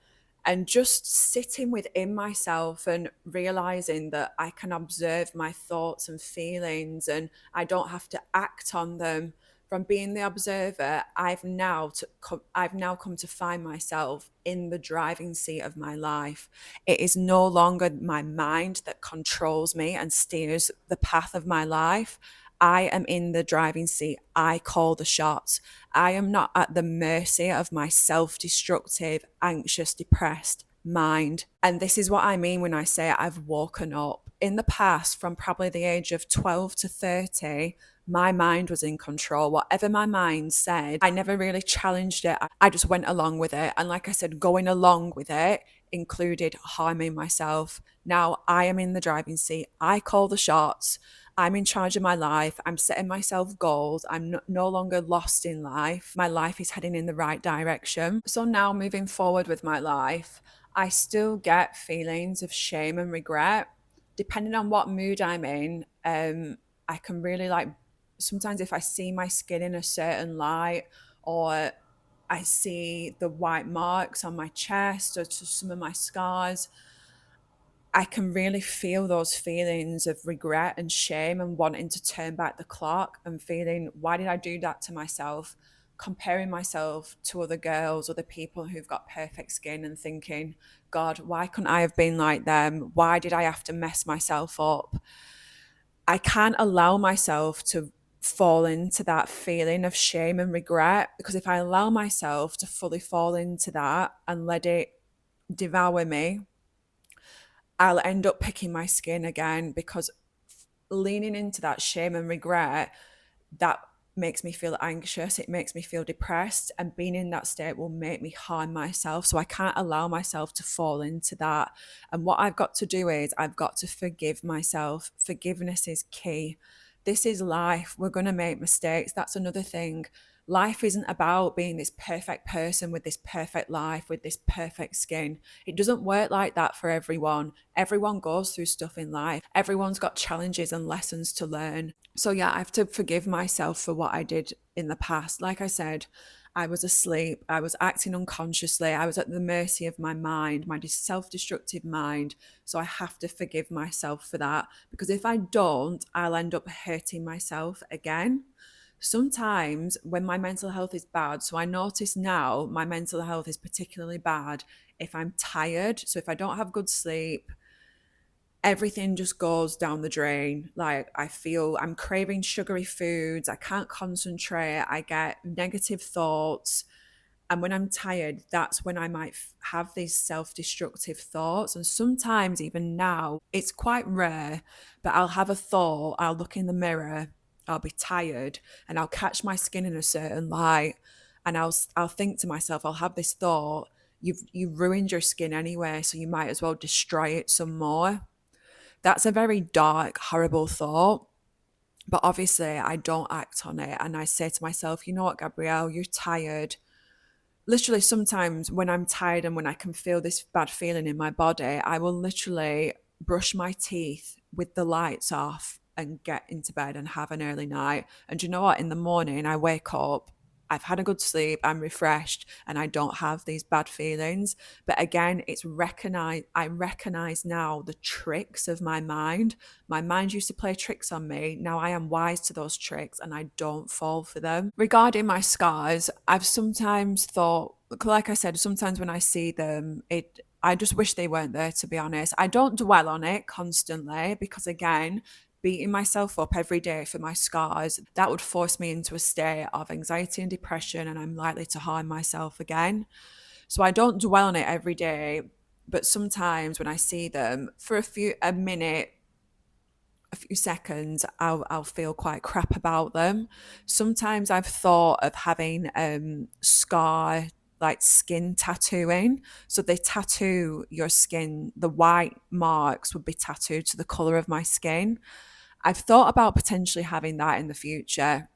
and just sitting within myself and realizing that I can observe my thoughts and feelings and I don't have to act on them. From being the observer, I've now come to find myself in the driving seat of my life. It is no longer my mind that controls me and steers the path of my life. I am in the driving seat. I call the shots. I am not at the mercy of my self destructive, anxious, depressed mind. And this is what I mean when I say I've woken up. In the past, from probably the age of 12 to 30, my mind was in control. Whatever my mind said, I never really challenged it. I just went along with it. And like I said, going along with it included harming myself. Now I am in the driving seat. I call the shots. I'm in charge of my life. I'm setting myself goals. I'm no longer lost in life. My life is heading in the right direction. So now moving forward with my life, I still get feelings of shame and regret. Depending on what mood I'm in, I can really like, sometimes if I see my skin in a certain light, or I see the white marks on my chest or to some of my scars, I can really feel those feelings of regret and shame and wanting to turn back the clock and feeling, why did I do that to myself? Comparing myself to other girls, other people who've got perfect skin and thinking, God, why couldn't I have been like them? Why did I have to mess myself up? I can't allow myself to fall into that feeling of shame and regret, because if I allow myself to fully fall into that and let it devour me, I'll end up picking my skin again, because leaning into that shame and regret, that makes me feel anxious. It makes me feel depressed. And being in that state will make me harm myself. So I can't allow myself to fall into that. And what I've got to do is I've got to forgive myself. Forgiveness is key. This is life. We're going to make mistakes. That's another thing. Life isn't about being this perfect person with this perfect life, with this perfect skin. It doesn't work like that for everyone. Everyone goes through stuff in life. Everyone's got challenges and lessons to learn. So yeah, I have to forgive myself for what I did in the past. Like I said, I was asleep. I was acting unconsciously. I was at the mercy of my mind, my self-destructive mind. So I have to forgive myself for that, because if I don't, I'll end up hurting myself again. Sometimes when my mental health is bad, so I notice now my mental health is particularly bad if I'm tired. So if I don't have good sleep, everything just goes down the drain. Like I feel I'm craving sugary foods, I can't concentrate, I get negative thoughts. And when I'm tired, that's when I might have these self destructive thoughts. And sometimes, even now, it's quite rare, but I'll have a thought, I'll look in the mirror, I'll be tired, and I'll catch my skin in a certain light. And I'll think to myself, I'll have this thought, you've ruined your skin anyway, so you might as well destroy it some more. That's a very dark, horrible thought. But obviously, I don't act on it. And I say to myself, you know what, Gabrielle, you're tired. Literally, sometimes when I'm tired and when I can feel this bad feeling in my body, I will literally brush my teeth with the lights off and get into bed and have an early night. And you know what? In the morning, I wake up, I've had a good sleep, I'm refreshed, and I don't have these bad feelings. But again, I recognize now the tricks of my mind. My mind used to play tricks on me. Now I am wise to those tricks and I don't fall for them. Regarding my scars, I've sometimes thought, like I said, sometimes when I see them, I just wish they weren't there, to be honest. I don't dwell on it constantly, because again, beating myself up every day for my scars, that would force me into a state of anxiety and depression, and I'm likely to harm myself again. So I don't dwell on it every day, but sometimes when I see them for a minute, a few seconds, I'll feel quite crap about them. Sometimes I've thought of having scar, like skin tattooing. So they tattoo your skin, the white marks would be tattooed to the colour of my skin. I've thought about potentially having that in the future.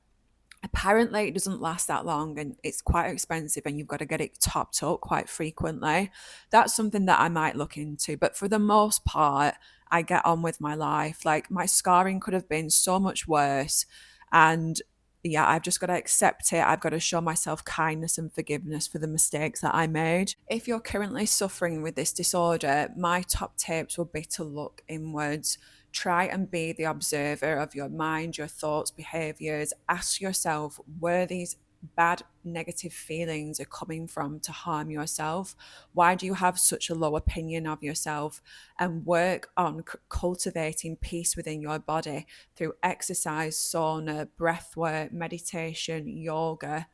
Apparently, it doesn't last that long and it's quite expensive, and you've got to get it topped up quite frequently. That's something that I might look into. But for the most part, I get on with my life. Like, my scarring could have been so much worse. And yeah, I've just got to accept it. I've got to show myself kindness and forgiveness for the mistakes that I made. If you're currently suffering with this disorder, my top tips would be to look inwards. Try and be the observer of your mind, your thoughts, behaviors. Ask yourself where these bad negative feelings are coming from to harm yourself. Why do you have such a low opinion of yourself? And work on cultivating peace within your body through exercise, sauna, breath work, meditation, yoga,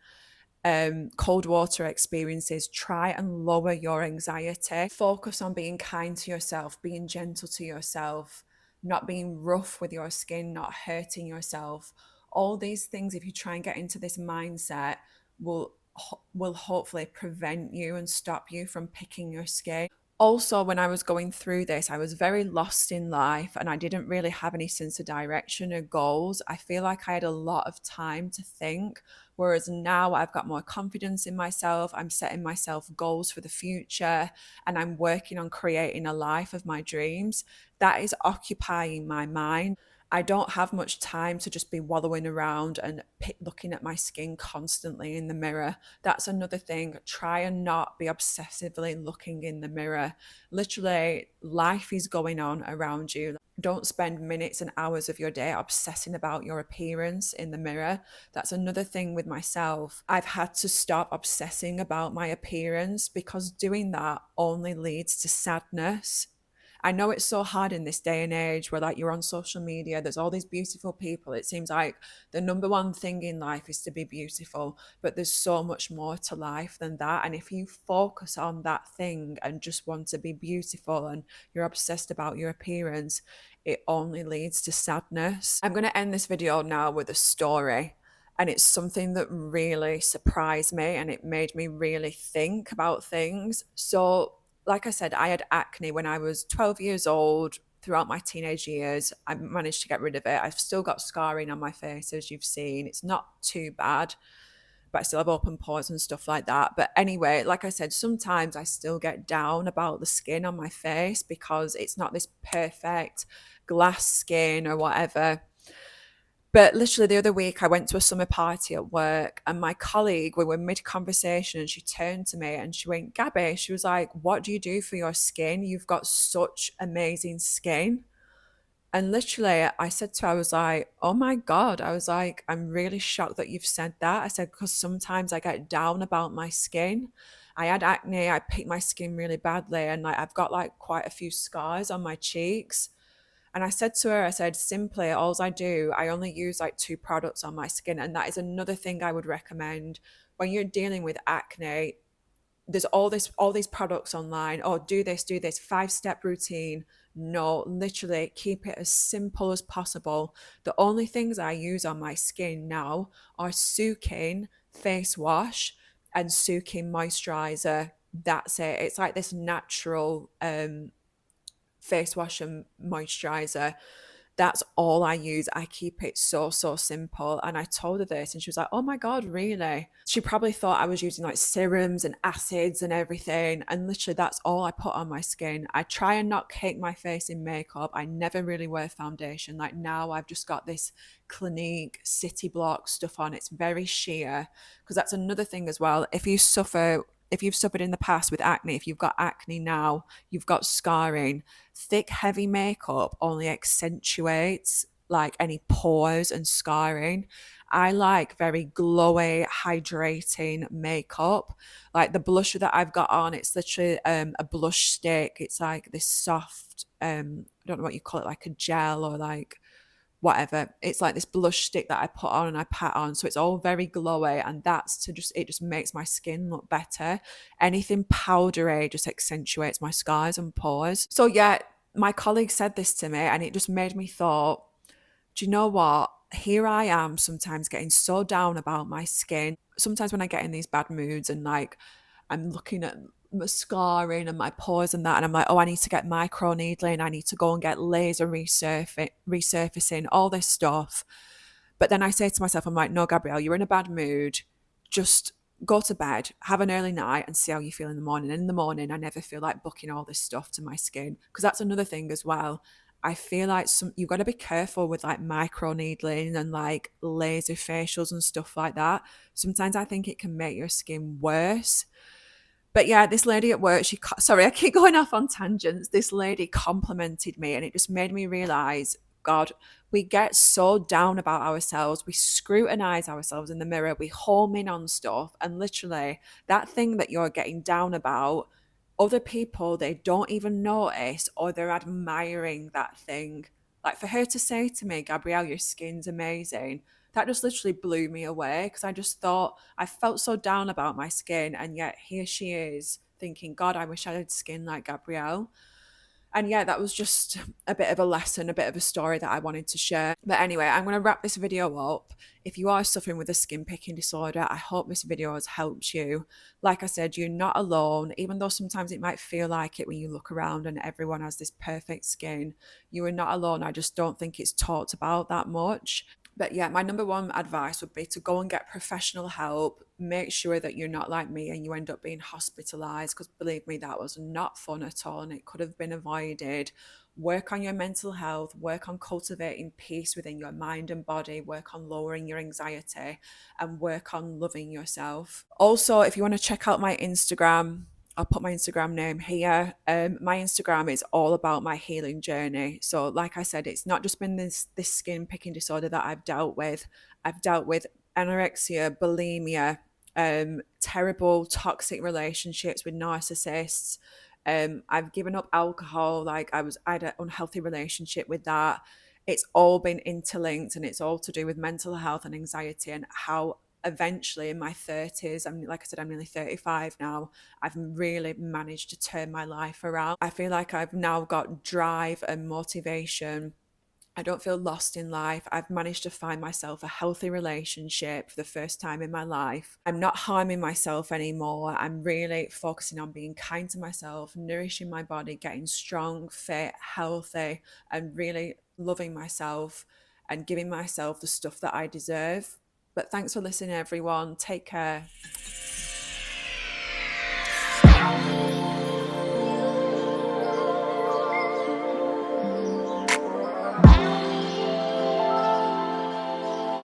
cold water experiences. Try and lower your anxiety. Focus on being kind to yourself, being gentle to yourself, not being rough with your skin, not hurting yourself. All these things, if you try and get into this mindset, will hopefully prevent you and stop you from picking your skin. Also, when I was going through this, I was very lost in life and I didn't really have any sense of direction or goals. I feel like I had a lot of time to think, whereas now I've got more confidence in myself. I'm setting myself goals for the future and I'm working on creating a life of my dreams. That is occupying my mind. I don't have much time to just be wallowing around and looking at my skin constantly in the mirror. That's another thing. Try and not be obsessively looking in the mirror. Literally, life is going on around you. Don't spend minutes and hours of your day obsessing about your appearance in the mirror. That's another thing with myself. I've had to stop obsessing about my appearance because doing that only leads to sadness. I know it's so hard in this day and age where, like, you're on social media, there's all these beautiful people. It seems like the number one thing in life is to be beautiful, but there's so much more to life than that. And if you focus on that thing and just want to be beautiful and you're obsessed about your appearance, it only leads to sadness. I'm going to end this video now with a story. And it's something that really surprised me and it made me really think about things. So, like I said, I had acne when I was 12 years old. Throughout my teenage years, I managed to get rid of it. I've still got scarring on my face, as you've seen. It's not too bad, but I still have open pores and stuff like that. But anyway, like I said, sometimes I still get down about the skin on my face because it's not this perfect glass skin or whatever. But literally the other week, I went to a summer party at work and my colleague, we were mid conversation and she turned to me and she went, Gabby, she was like, what do you do for your skin? You've got such amazing skin. And literally, I said to her, I was like, oh my God. I was like, I'm really shocked that you've said that. I said, because sometimes I get down about my skin. I had acne, I picked my skin really badly, and like I've got like quite a few scars on my cheeks. And I said to her, I said, simply, all I do, I only use like two products on my skin. And that is another thing I would recommend when you're dealing with acne. There's all these products online. Oh, do this 5-step routine. No, literally keep it as simple as possible. The only things I use on my skin now are Sukin face wash and Sukin moisturizer. That's it. It's like this natural face wash and moisturizer. That's all I use. I keep it so simple. And I told her this and she was like, oh my God, really? She probably thought I was using like serums and acids and everything. And literally that's all I put on my skin. I try and not cake my face in makeup. I never really wear foundation. Like now I've just got this Clinique City Block stuff on. It's very sheer, because that's another thing as well. If you've suffered in the past with acne, if you've got acne now, you've got scarring, thick, heavy makeup only accentuates like any pores and scarring. I like very glowy, hydrating makeup. Like the blusher that I've got on, it's literally a blush stick. It's like this soft, I don't know what you call it, like a gel or like whatever. It's like this blush stick that I put on and I pat on. So it's all very glowy, and that's to just, it just makes my skin look better. Anything powdery just accentuates my scars and pores. So yeah, my colleague said this to me and it just made me thought, do you know what? Here I am sometimes getting so down about my skin. Sometimes when I get in these bad moods and like I'm looking at mascaring and my pores and that, and I'm like, oh, I need to get micro needling, I need to go and get laser resurfacing, all this stuff. But then I say to myself, I'm like, no, Gabrielle, you're in a bad mood. Just go to bed, have an early night, and see how you feel in the morning. And in the morning, I never feel like booking all this stuff to my skin, because that's another thing as well. I feel like you've got to be careful with like micro needling and like laser facials and stuff like that. Sometimes I think it can make your skin worse. But yeah, this lady at work, sorry, I keep going off on tangents. This lady complimented me and it just made me realize, God, we get so down about ourselves. We scrutinize ourselves in the mirror. We home in on stuff. And literally, that thing that you're getting down about, other people, they don't even notice or they're admiring that thing. Like for her to say to me, Gabrielle, your skin's amazing, that just literally blew me away, because I just thought I felt so down about my skin, and yet here she is thinking, God, I wish I had skin like Gabrielle. And yeah, that was just a bit of a lesson, a bit of a story that I wanted to share. But anyway, I'm going to wrap this video up. If you are suffering with a skin picking disorder, I hope this video has helped you. Like I said, you're not alone, even though sometimes it might feel like it when you look around and everyone has this perfect skin. You are not alone. I just don't think it's talked about that much. But yeah, my number one advice would be to go and get professional help. Make sure that you're not like me and you end up being hospitalized, because believe me, that was not fun at all and it could have been avoided. Work on your mental health, work on cultivating peace within your mind and body, work on lowering your anxiety, and work on loving yourself. Also, if you want to check out my Instagram, I'll put my Instagram name here. My Instagram is all about my healing journey. So, like I said, it's not just been this skin picking disorder that I've dealt with. I've dealt with anorexia, bulimia, terrible toxic relationships with narcissists. I've given up alcohol. Like I had an unhealthy relationship with that. It's all been interlinked, and it's all to do with mental health and anxiety, and how eventually in my 30s, I'm like I said, I'm nearly 35 now, I've really managed to turn my life around. I feel like I've now got drive and motivation. I don't feel lost in life. I've managed to find myself a healthy relationship for the first time in my life. I'm not harming myself anymore. I'm really focusing on being kind to myself, nourishing my body, getting strong, fit, healthy, and really loving myself and giving myself the stuff that I deserve. But thanks for listening, everyone. Take care.